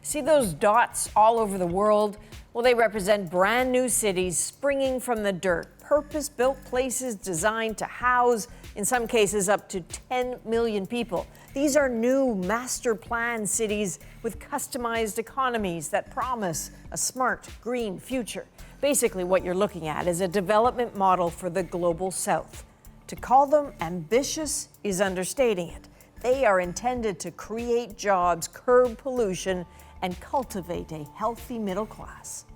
See those dots all over the world? Well, they represent brand new cities springing from the dirt, purpose-built places designed to house, in some cases, up to 10 million people. These are new master plan cities with customized economies that promise a smart, green future. Basically, what you're looking at is a development model for the global south. To call them ambitious is understating it. They are intended to create jobs, curb pollution, and cultivate a healthy middle class.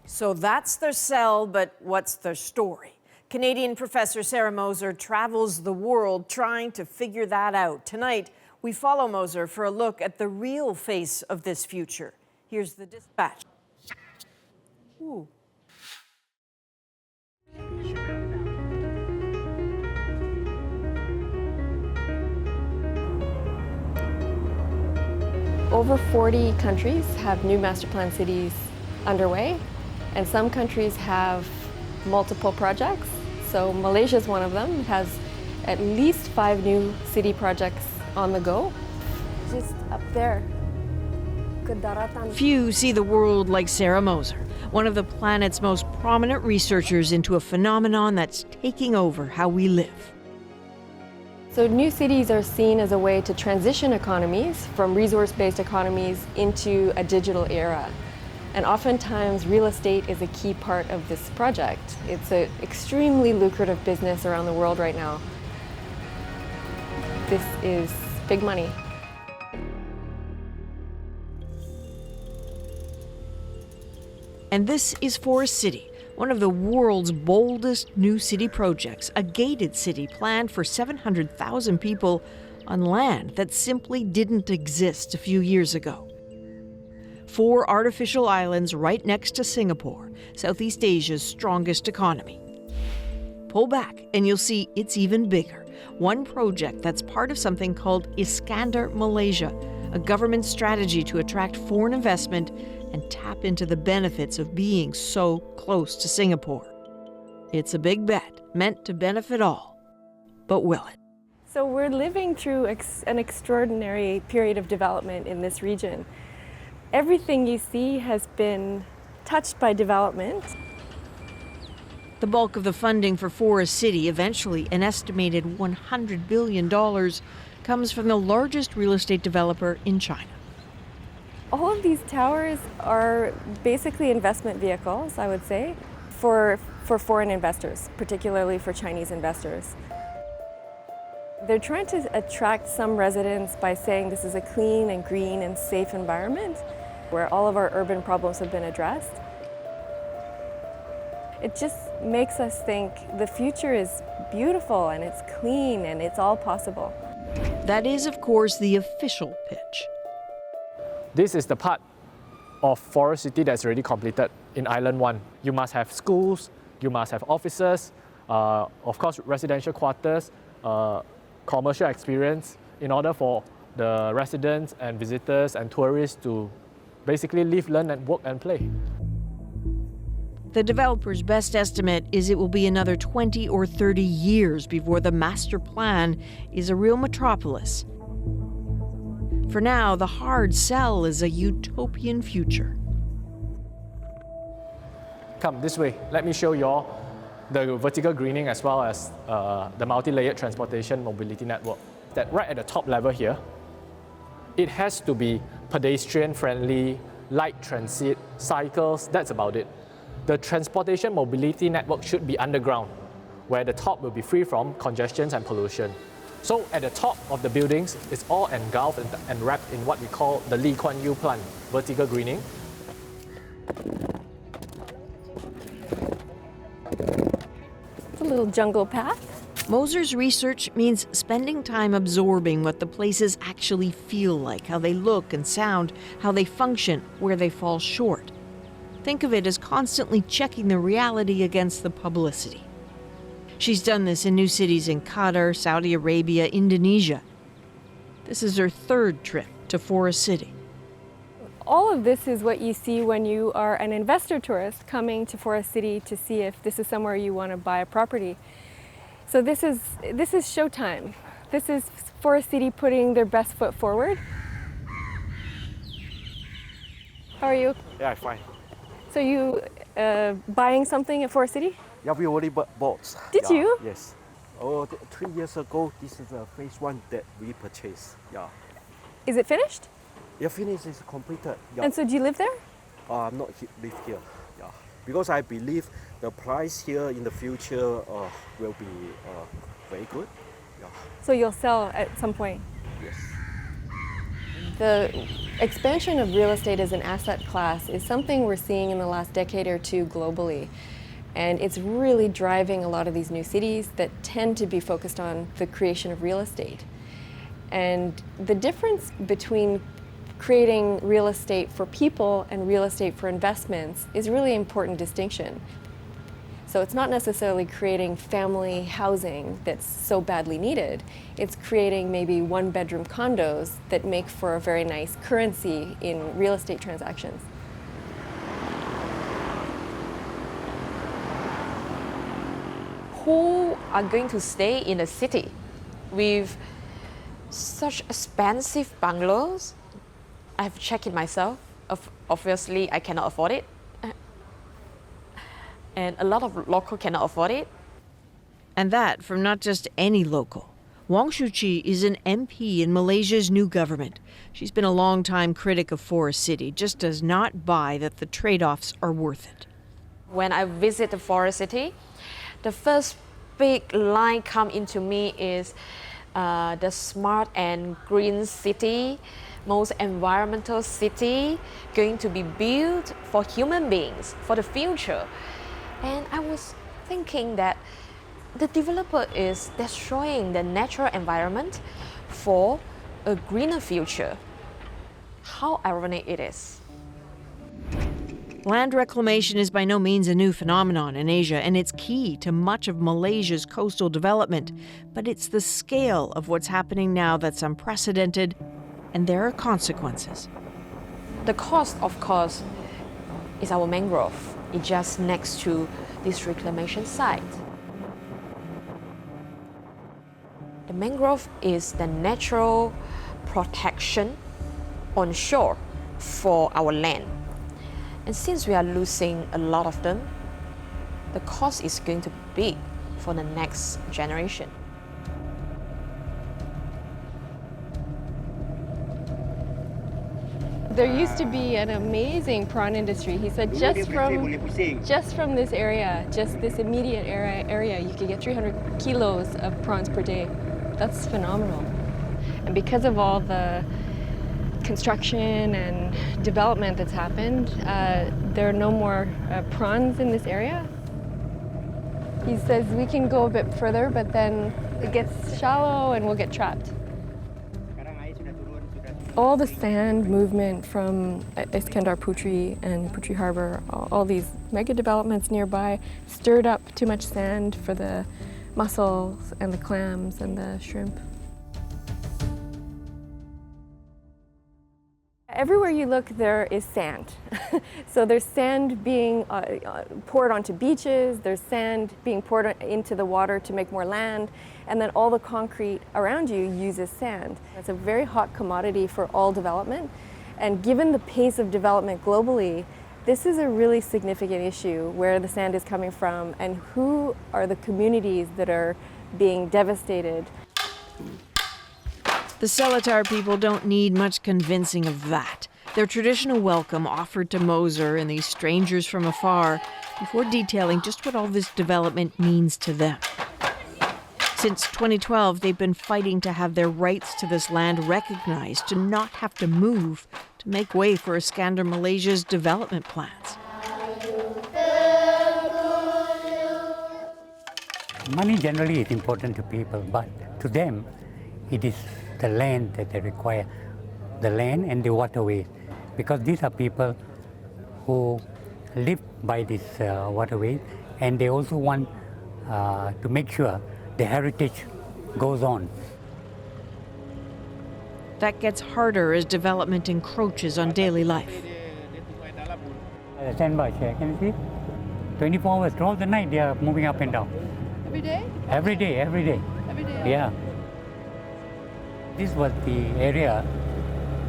So that's their sell, but what's their story? Canadian professor Sarah Moser travels the world trying to figure that out. Tonight, we follow Moser for a look at the real face of this future. Here's the dispatch. Ooh. Over 40 countries have new master plan cities underway, and some countries have multiple projects. So Malaysia is one of them. It has at least 5 new city projects on the go. Just up there. Few see the world like Sarah Moser, one of the planet's most prominent researchers into a phenomenon that's taking over how we live. So new cities are seen as a way to transition economies from resource-based economies into a digital era. And oftentimes, real estate is a key part of this project. It's an extremely lucrative business around the world right now. This is big money. And this is Forest City, one of the world's boldest new city projects, a gated city planned for 700,000 people on land that simply didn't exist a few years ago. 4 artificial islands right next to Singapore, Southeast Asia's strongest economy. Pull back and you'll see it's even bigger. One project that's part of something called Iskandar Malaysia, a government strategy to attract foreign investment and tap into the benefits of being so close to Singapore. It's a big bet, meant to benefit all. But will it? So we're living through an extraordinary period of development in this region. Everything you see has been touched by development. The bulk of the funding for Forest City, eventually an estimated $100 billion, comes from the largest real estate developer in China. All of these towers are basically investment vehicles, I would say, for foreign investors, particularly for Chinese investors. They're trying to attract some residents by saying this is a clean and green and safe environment where all of our urban problems have been addressed. It just makes us think the future is beautiful and it's clean and it's all possible. That is, of course, the official pitch. This is the part of Forest City that's already completed in Island 1. You must have schools, you must have offices, of course residential quarters, commercial experience in order for the residents and visitors and tourists to basically live, learn and work and play. The developer's best estimate is it will be another 20 or 30 years before the master plan is a real metropolis. For now, the hard sell is a utopian future. Come this way, let me show you all the vertical greening as well as the multi-layered transportation mobility network. That right at the top level here, it has to be pedestrian friendly, light transit, cycles, that's about it. The transportation mobility network should be underground, where the top will be free from congestions and pollution. So at the top of the buildings, it's all engulfed and wrapped in what we call the Lee Kuan Yew plant, vertical greening. It's a little jungle path. Moser's research means spending time absorbing what the places actually feel like, how they look and sound, how they function, where they fall short. Think of it as constantly checking the reality against the publicity. She's done this in new cities in Qatar, Saudi Arabia, Indonesia. This is her 3rd trip to Forest City. All of this is what you see when you are an investor tourist coming to Forest City to see if this is somewhere you want to buy a property. So this is showtime. This is Forest City putting their best foot forward. How are you? Yeah, fine. So you buying something at Forest City? Yeah, we already bought. Did Yeah, you? Yes. Oh, 3 years ago, this is the phase one that we purchased. Yeah. Is it finished? Yeah, finish is completed. Yeah. And so do you live there? I'm not live here. Yeah. Because I believe the price here in the future will be very good. Yeah. So you'll sell at some point? Yes. The expansion of real estate as an asset class is something we're seeing in the last decade or two globally. And it's really driving a lot of these new cities that tend to be focused on the creation of real estate. And the difference between creating real estate for people and real estate for investments is really an important distinction. So it's not necessarily creating family housing that's so badly needed. It's creating maybe one-bedroom condos that make for a very nice currency in real estate transactions. Who are going to stay in a city with such expensive bungalows? I've checked it myself. Obviously, I cannot afford it. And a lot of local cannot afford it. And that from not just any local. Wong Shu-chi is an MP in Malaysia's new government. She's been a long-time critic of Forest City, just does not buy that the trade-offs are worth it. When I visit the Forest City, the first big line come into me is the smart and green city, most environmental city, going to be built for human beings, for the future. And I was thinking that the developer is destroying the natural environment for a greener future. How ironic it is. Land reclamation is by no means a new phenomenon in Asia, and it's key to much of Malaysia's coastal development. But it's the scale of what's happening now that's unprecedented, and there are consequences. The cost, of course, is our mangrove. It's just next to this reclamation site. The mangrove is the natural protection on shore for our land. And since we are losing a lot of them, the cost is going to be big for the next generation. There used to be an amazing prawn industry. He said just from this area, just this immediate area, you could get 300 kilos of prawns per day. That's phenomenal. And because of all the construction and development that's happened, there are no more prawns in this area. He says we can go a bit further, but then it gets shallow and we'll get trapped. All the sand movement from Iskandar Putri and Putri Harbor, all these mega developments nearby, stirred up too much sand for the mussels and the clams and the shrimp. Everywhere you look, there is sand. So there's sand being poured onto beaches, there's sand being poured into the water to make more land, and then all the concrete around you uses sand. It's a very hot commodity for all development, and given the pace of development globally, this is a really significant issue, where the sand is coming from and who are the communities that are being devastated. The Seletar people don't need much convincing of that. Their traditional welcome offered to Moser and these strangers from afar before detailing just what all this development means to them. Since 2012, they've been fighting to have their rights to this land recognized, to not have to move, to make way for Iskandar Malaysia's development plans. Money generally is important to people, but to them, it is the land that they require, the land and the waterways, because these are people who live by these waterways, and they also want to make sure the heritage goes on. That gets harder as development encroaches on daily life. Standby chair, can you see? 24 hours throughout the night, they are moving up and down. Every day? Every day, every day. Every day? Yeah. This was the area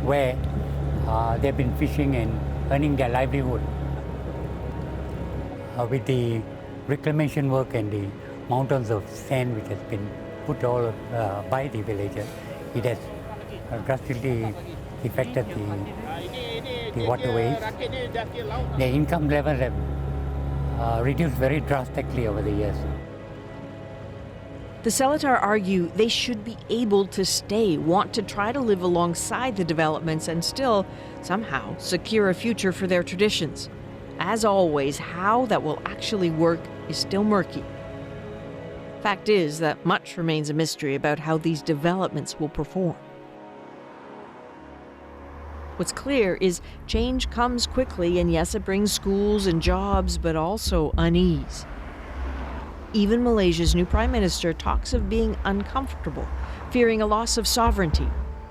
where they've been fishing and earning their livelihood. With the reclamation work and the mountains of sand which has been put all by the villagers, it has drastically affected the waterways. Their income levels have reduced very drastically over the years. The Selatar argue they should be able to stay, want to try to live alongside the developments and still, somehow, secure a future for their traditions. As always, how that will actually work is still murky. Fact is that much remains a mystery about how these developments will perform. What's clear is change comes quickly, and yes, it brings schools and jobs, but also unease. Even Malaysia's new prime minister talks of being uncomfortable, fearing a loss of sovereignty.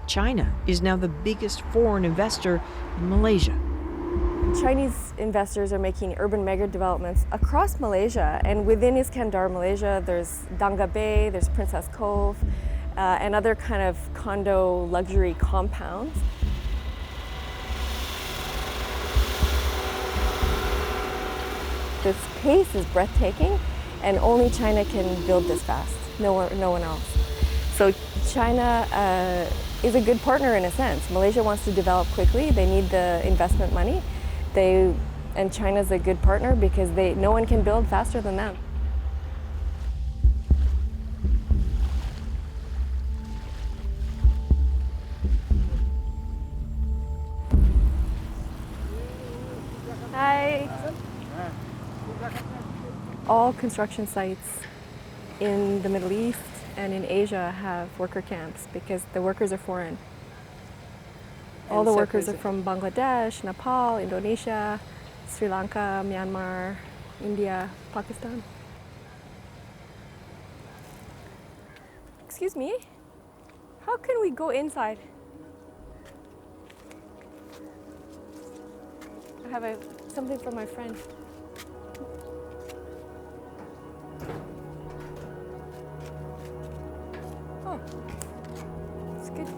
China is now the biggest foreign investor in Malaysia. Chinese investors are making urban mega developments across Malaysia, and within Iskandar, Malaysia, there's Danga Bay, there's Princess Cove, and other kind of condo luxury compounds. This pace is breathtaking, and only China can build this fast, no one else. So China is a good partner in a sense. Malaysia wants to develop quickly, they need the investment money, and China's a good partner because no one can build faster than them. Hi. All construction sites in the Middle East and in Asia have worker camps because the workers are foreign. All the workers are from Bangladesh, Nepal, Indonesia, Sri Lanka, Myanmar, India, Pakistan. Excuse me, how can we go inside? I have something for my friend. Oh, it's good.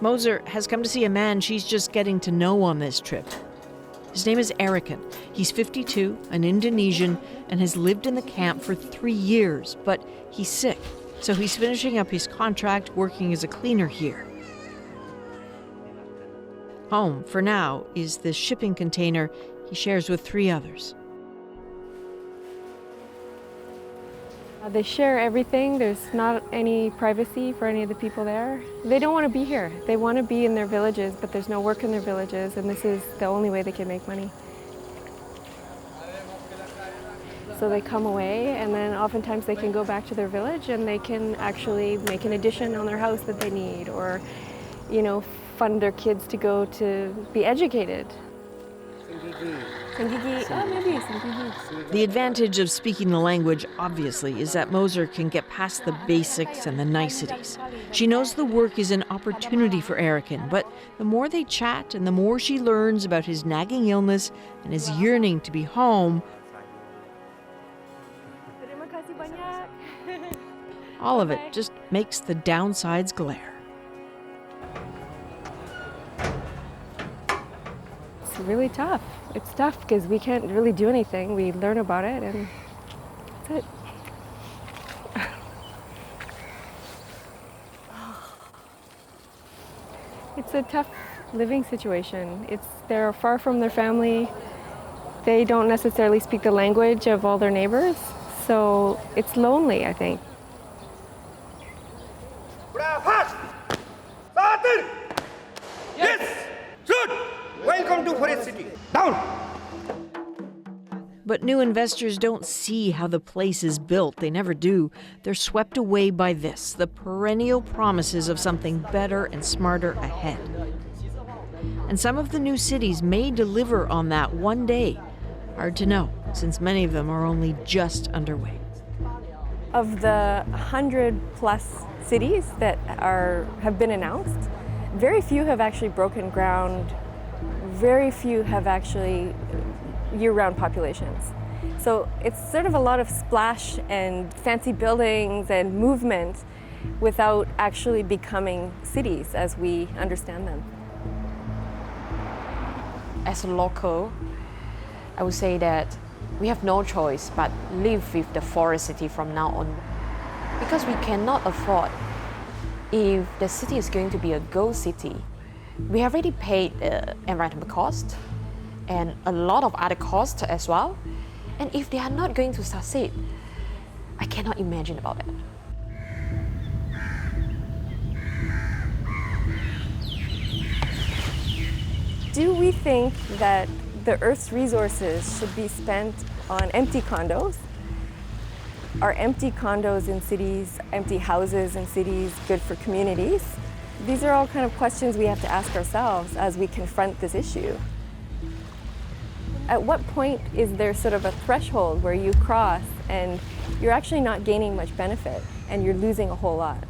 Moser has come to see a man she's just getting to know on this trip. His name is Erican. He's 52, an Indonesian, and has lived in the camp for 3 years, but he's sick, so he's finishing up his contract working as a cleaner here. Home, for now, is the shipping container he shares with 3 others. They share everything. There's not any privacy for any of the people there. They don't want to be here. They want to be in their villages, but there's no work in their villages, and this is the only way they can make money. So they come away, and then oftentimes they can go back to their village and they can actually make an addition on their house that they need, or, fund their kids to go to be educated. The advantage of speaking the language, obviously, is that Moser can get past the basics and the niceties. She knows the work is an opportunity for Erican, but the more they chat and the more she learns about his nagging illness and his yearning to be home, all of it just makes the downsides glare. It's really tough. It's tough because we can't really do anything. We learn about it and that's it. It's a tough living situation. They're far from their family. They don't necessarily speak the language of all their neighbors, so it's lonely, I think. Yes! Shoot! Welcome to Forest City. Down! But new investors don't see how the place is built. They never do. They're swept away by this, the perennial promises of something better and smarter ahead. And some of the new cities may deliver on that one day. Hard to know, since many of them are only just underway. Of the 100+ cities that have been announced, very few have actually broken ground. Very few have actually year-round populations. So it's sort of a lot of splash and fancy buildings and movement, without actually becoming cities as we understand them. As a local, I would say that we have no choice but live with the forest city from now on, because we cannot afford, if the city is going to be a ghost city, we have already paid the environmental cost and a lot of other costs as well. And if they are not going to succeed, I cannot imagine about it. Do we think that the Earth's resources should be spent on empty condos? Are empty condos in cities, empty houses in cities good for communities? These are all kind of questions we have to ask ourselves as we confront this issue. At what point is there sort of a threshold where you cross and you're actually not gaining much benefit and you're losing a whole lot?